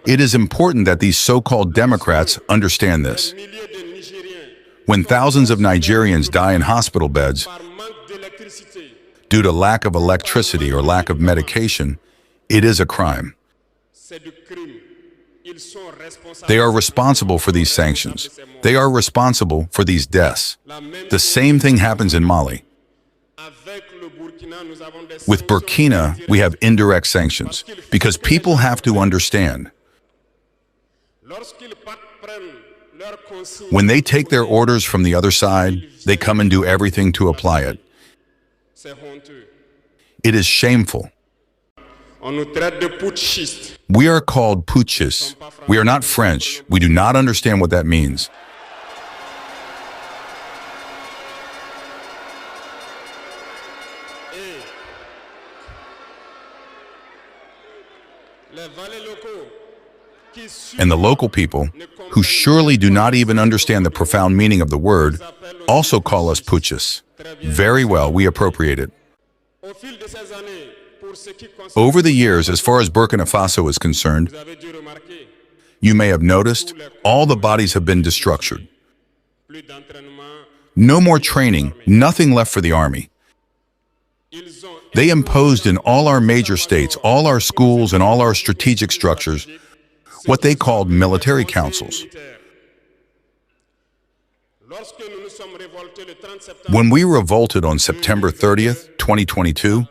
It is important that these so-called Democrats understand this. When thousands of Nigerians die in hospital beds due to lack of electricity or lack of medication, it is a crime. They are responsible for these sanctions. They are responsible for these deaths. The same thing happens in Mali. With Burkina, we have indirect sanctions, because people have to understand. When they take their orders from the other side, they come and do everything to apply it. It is shameful. We are called putschists. We are not French. We do not understand what that means. And the local people, who surely do not even understand the profound meaning of the word, also call us putschists. Very well, we appropriate it. Over the years, as far as Burkina Faso is concerned, you may have noticed, all the bodies have been destructured. No more training, nothing left for the army. They imposed in all our major states, all our schools and all our strategic structures, what they called military councils. When we revolted on September 30th, 2022,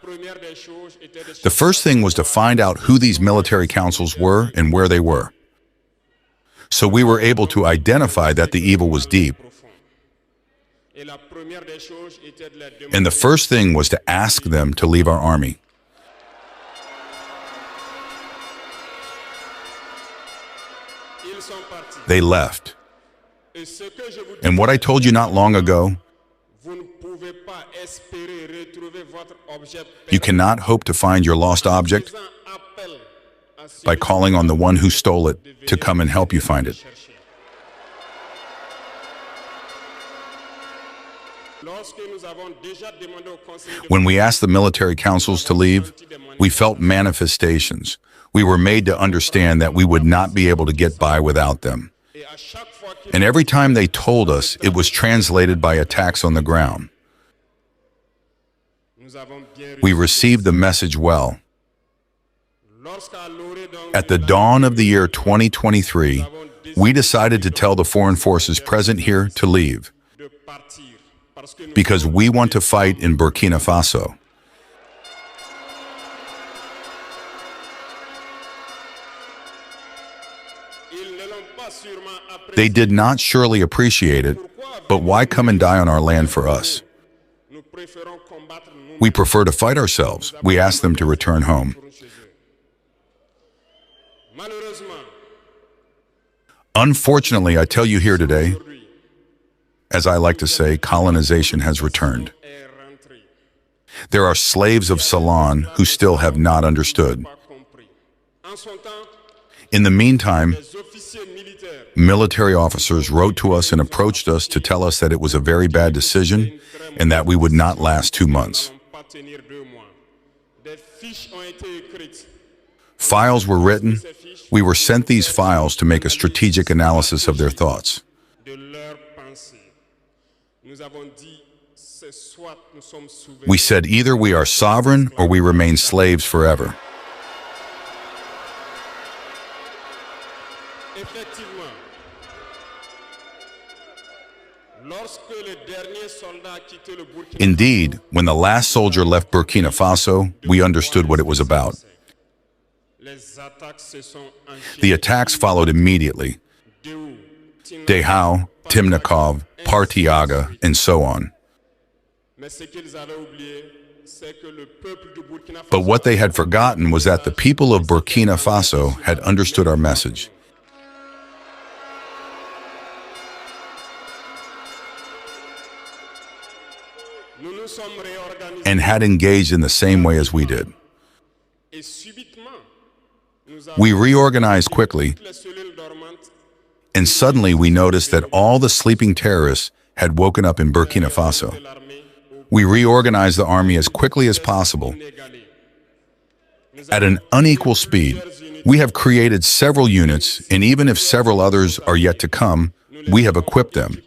the first thing was to find out who these military councils were and where they were. So we were able to identify that the evil was deep. And the first thing was to ask them to leave our army. They left. And what I told you not long ago, you cannot hope to find your lost object by calling on the one who stole it to come and help you find it. When we asked the military councils to leave, we felt manifestations. We were made to understand that we would not be able to get by without them. And every time they told us, it was translated by attacks on the ground. We received the message well. At the dawn of the year 2023, we decided to tell the foreign forces present here to leave, because we want to fight in Burkina Faso. They did not surely appreciate it, but why come and die on our land for us? We prefer to fight ourselves. We asked them to return home. Unfortunately, I tell you here today, as I like to say, colonization has returned. There are slaves of Ceylon who still have not understood. In the meantime, military officers wrote to us and approached us to tell us that it was a very bad decision and that we would not last 2 months. Files were written. We were sent these files to make a strategic analysis of their thoughts. We said either we are sovereign or we remain slaves forever. Indeed, when the last soldier left Burkina Faso, we understood what it was about. The attacks followed immediately. Dehao, Timnikov, Partiaga, and so on. But what they had forgotten was that the people of Burkina Faso had understood our message. And had engaged in the same way as we did. We reorganized quickly, and suddenly we noticed that all the sleeping terrorists had woken up in Burkina Faso. We reorganized the army as quickly as possible. At an unequal speed, we have created several units, and even if several others are yet to come, we have equipped them.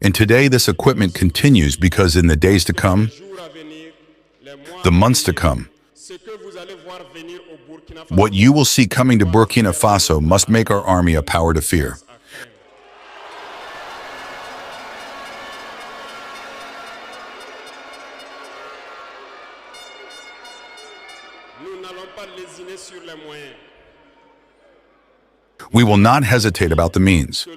And today this equipment continues because in the days to come, the months to come, what you will see coming to Burkina Faso must make our army a power to fear. We will not hesitate about the means.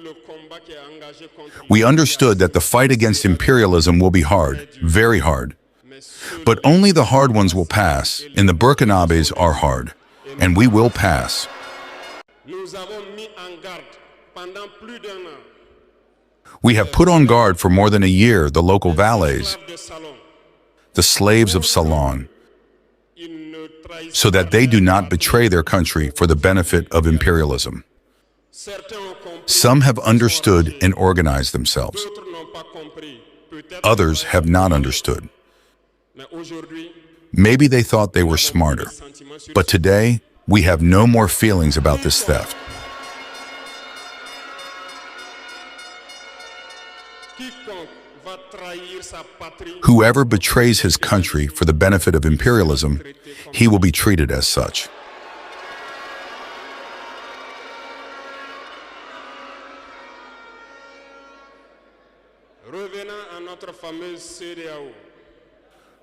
We understood that the fight against imperialism will be hard, very hard. But only the hard ones will pass, and the Burkinabés are hard, and we will pass. We have put on guard for more than a year the local valets, the slaves of Salon, so that they do not betray their country for the benefit of imperialism. Some have understood and organized themselves. Others have not understood. Maybe they thought they were smarter, but today we have no more feelings about this theft. Whoever betrays his country for the benefit of imperialism, he will be treated as such.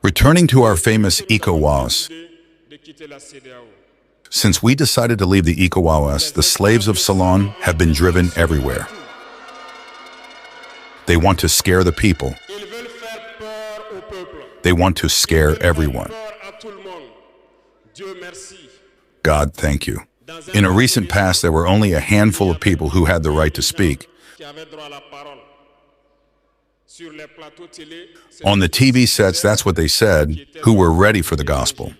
Returning to our famous ECOWAS, since we decided to leave the ECOWAS, the slaves of Salon have been driven everywhere. They want to scare the people. They want to scare everyone. God, thank you. In a recent past, there were only a handful of people who had the right to speak. On the TV sets, that's what they said, who were ready for the gospel.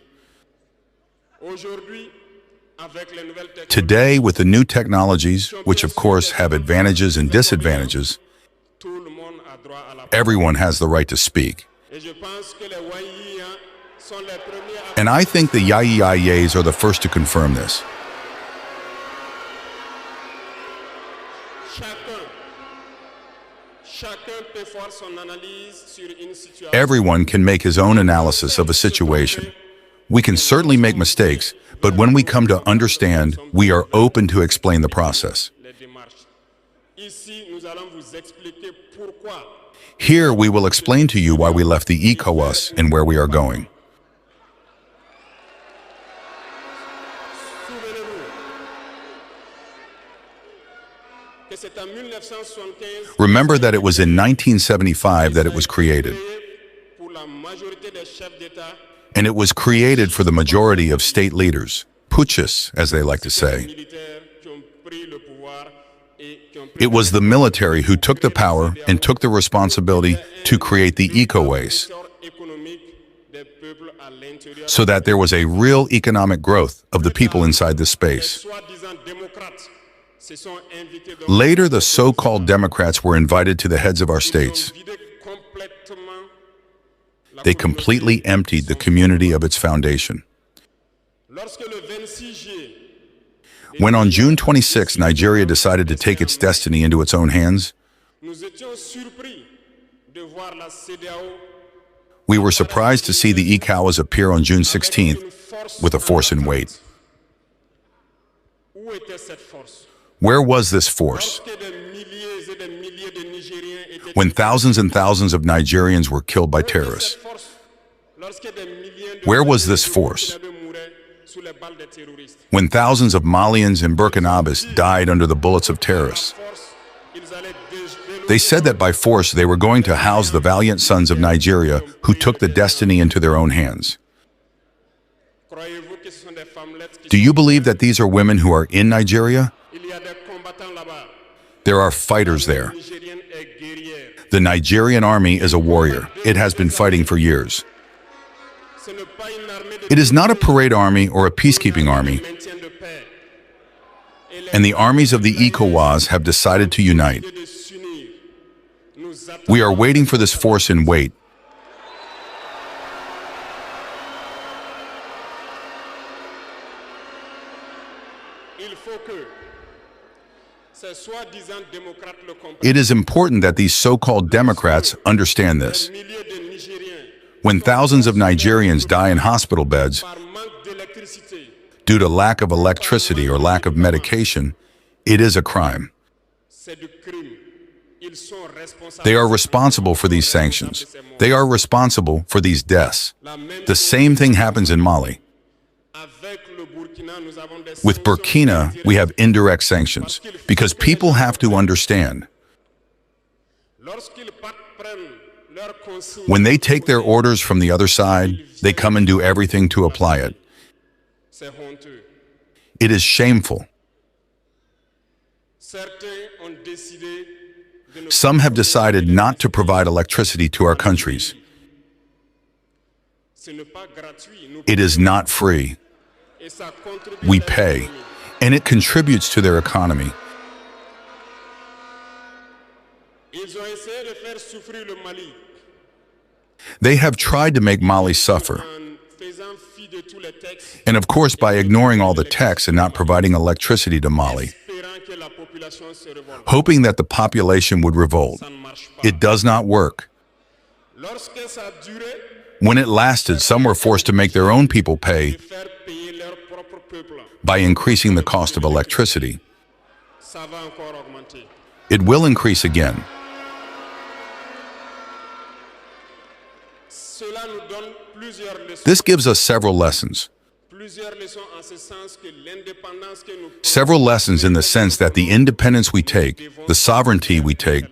Today, with the new technologies, which of course have advantages and disadvantages, everyone has the right to speak. And I think the Yayes are the first to confirm this. Everyone can make his own analysis of a situation. We can certainly make mistakes, but when we come to understand, we are open to explain the process. Here we will explain to you why we left the ECOWAS and where we are going. Remember that it was in 1975 that it was created. And it was created for the majority of state leaders, putschists, as they like to say. It was the military who took the power and took the responsibility to create the ECOWAS, so that there was a real economic growth of the people inside this space. Later, the so-called Democrats were invited to the heads of our states. They completely emptied the community of its foundation. When on June 26, Nigeria decided to take its destiny into its own hands, we were surprised to see the ECOWAS appear on June 16th with a force in weight. Where was this force? When thousands and thousands of Nigerians were killed by terrorists. Where was this force? When thousands of Malians and Burkinabés died under the bullets of terrorists. They said that by force they were going to house the valiant sons of Nigeria who took the destiny into their own hands. Do you believe that these are women who are in Nigeria? There are fighters there. The Nigerian army is a warrior. It has been fighting for years. It is not a parade army or a peacekeeping army. And the armies of the ECOWAS have decided to unite. We are waiting for this force in weight. It is important that these so-called Democrats understand this. When thousands of Nigerians die in hospital beds due to lack of electricity or lack of medication, it is a crime. They are responsible for these sanctions. They are responsible for these deaths. The same thing happens in Mali. With Burkina, we have indirect sanctions, because people have to understand. When they take their orders from the other side, they come and do everything to apply it. It is shameful. Some have decided not to provide electricity to our countries. It is not free. We pay, and it contributes to their economy. They have tried to make Mali suffer. And of course, by ignoring all the texts and not providing electricity to Mali, hoping that the population would revolt. It does not work. When it lasted, some were forced to make their own people pay by increasing the cost of electricity. It will increase again. This gives us several lessons. Several lessons in the sense that the independence we take, the sovereignty we take,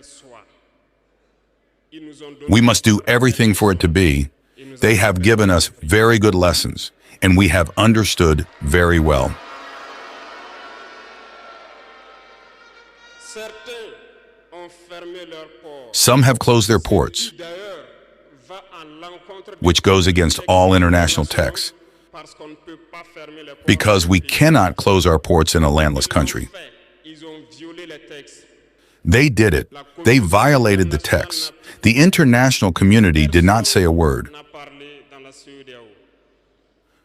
we must do everything for it to be. They have given us very good lessons, and we have understood very well. Some have closed their ports, which goes against all international texts, because we cannot close our ports in a landless country. They did it. They violated the text. The international community did not say a word.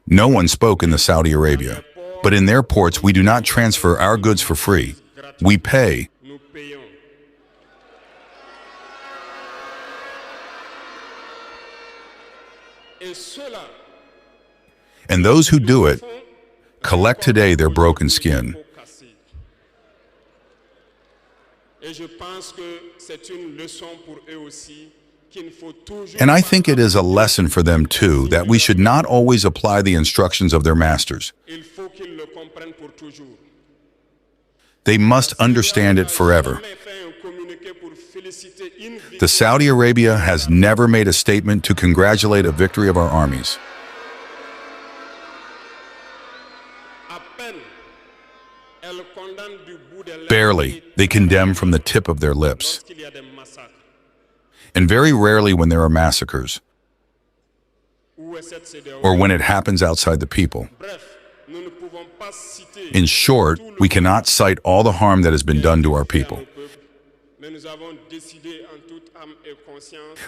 No one spoke in the Saudi Arabia. But in their ports, we do not transfer our goods for free. We pay. And those who do it collect today their broken skin. And I think it is a lesson for them too, that we should not always apply the instructions of their masters. They must understand it forever. The Saudi Arabia has never made a statement to congratulate a victory of our armies. Barely, they condemn from the tip of their lips. And very rarely when there are massacres, or when it happens outside the people. In short, we cannot cite all the harm that has been done to our people.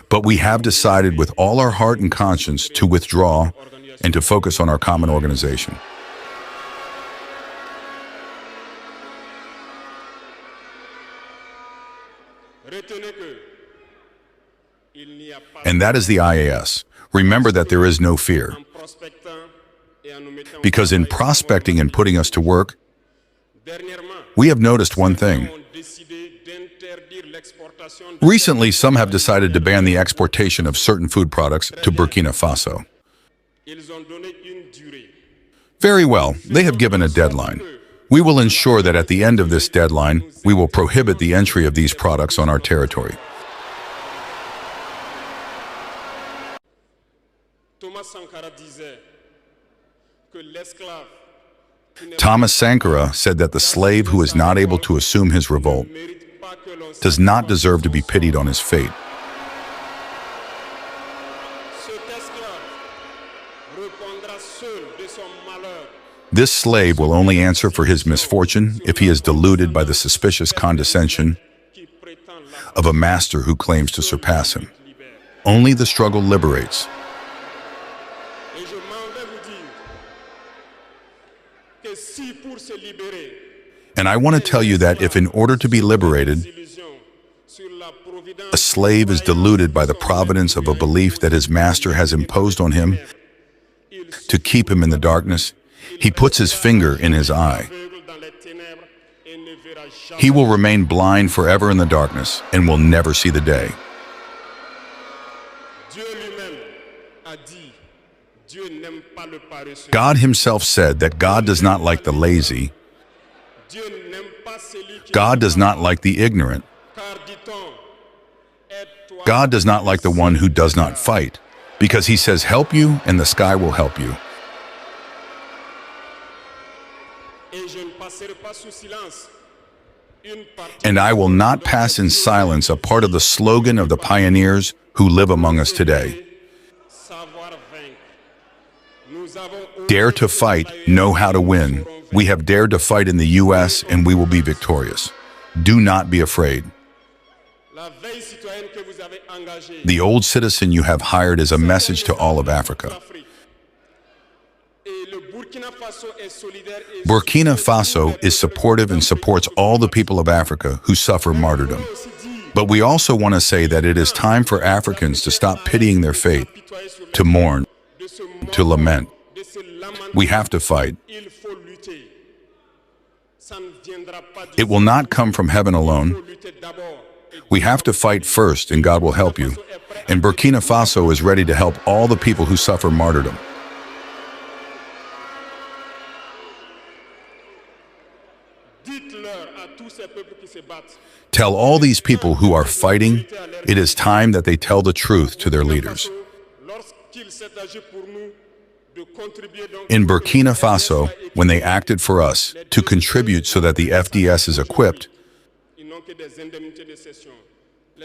But we have decided with all our heart and conscience to withdraw and to focus on our common organization. And that is the IAS. Remember that there is no fear. Because in prospecting and putting us to work, we have noticed one thing. Recently, some have decided to ban the exportation of certain food products to Burkina Faso. Very well, they have given a deadline. We will ensure that at the end of this deadline, we will prohibit the entry of these products on our territory. Thomas Sankara said that the slave who is not able to assume his revolt does not deserve to be pitied on his fate. This slave will only answer for his misfortune if he is deluded by the suspicious condescension of a master who claims to surpass him. Only the struggle liberates. And I want to tell you that if in order to be liberated, a slave is deluded by the providence of a belief that his master has imposed on him to keep him in the darkness, he puts his finger in his eye. He will remain blind forever in the darkness and will never see the day. God himself said that God does not like the lazy. God does not like the ignorant. God does not like the one who does not fight, because he says, help you, and the sky will help you. And I will not pass in silence a part of the slogan of the pioneers who live among us today. Dare to fight, know how to win. We have dared to fight in the U.S. and we will be victorious. Do not be afraid. The old citizen you have hired is a message to all of Africa. Burkina Faso is supportive and supports all the people of Africa who suffer martyrdom. But we also want to say that it is time for Africans to stop pitying their fate, to mourn, to lament. We have to fight. It will not come from heaven alone. We have to fight first, and God will help you. And Burkina Faso is ready to help all the people who suffer martyrdom. Tell all these people who are fighting, it is time that they tell the truth to their leaders. In Burkina Faso, when they acted for us to contribute so that the FDS is equipped,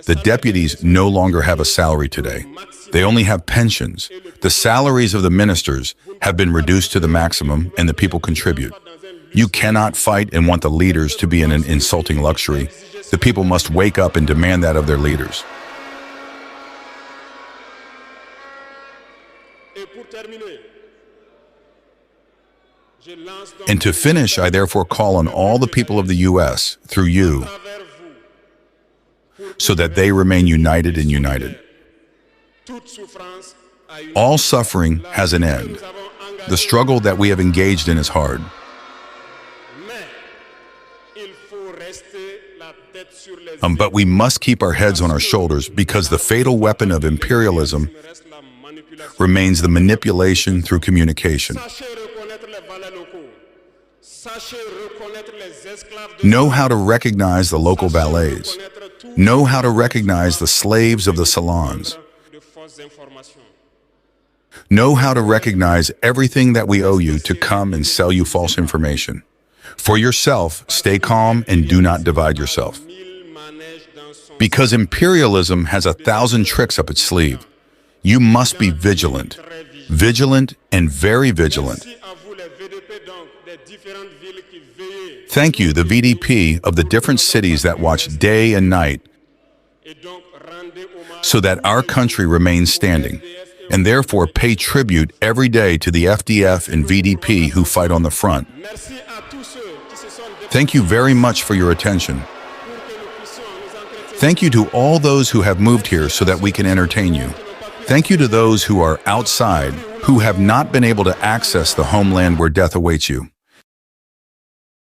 the deputies no longer have a salary today. They only have pensions. The salaries of the ministers have been reduced to the maximum, and the people contribute. You cannot fight and want the leaders to be in an insulting luxury. The people must wake up and demand that of their leaders. And to finish, I therefore call on all the people of the U.S., through you, so that they remain united and united. All suffering has an end. The struggle that we have engaged in is hard. But we must keep our heads on our shoulders, because the fatal weapon of imperialism remains the manipulation through communication. Know how to recognize the local valets. Know how to recognize the slaves of the salons. Know how to recognize everything that we owe you to come and sell you false information. For yourself, stay calm and do not divide yourself. Because imperialism has 1,000 tricks up its sleeve. You must be vigilant. Vigilant and very vigilant. Thank you, the VDP of the different cities that watch day and night so that our country remains standing, and therefore pay tribute every day to the FDF and VDP who fight on the front. Thank you very much for your attention. Thank you to all those who have moved here so that we can entertain you. Thank you to those who are outside, who have not been able to access the homeland where death awaits you.